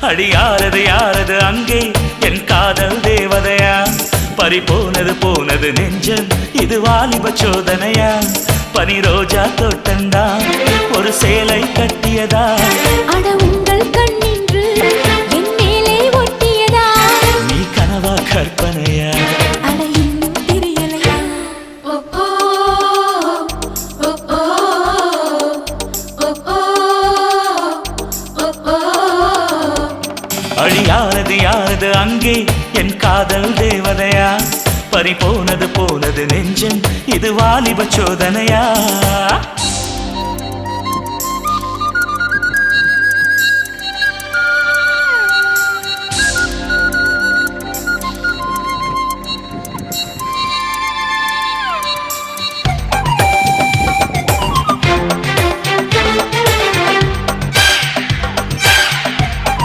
அடி யாரது யாரது அங்கே என் காதல் தேவதையா பறி போனது போனது நெஞ்சம் இது வாலிப சோதனையா பனி ரோஜா தோட்டந்தா ஒரு சேலை கட்டியதா அட உங்கள் கண்ணின்று என் மேலே ஒட்டியதா நீ கனவா கற்பனையா அட இன்னும் தெரியலையா அடி யாரது யாரது அங்கே என் காதல் தேவதையா பறி போனது போனது நெஞ்சம் இது வாலிப சோதனையா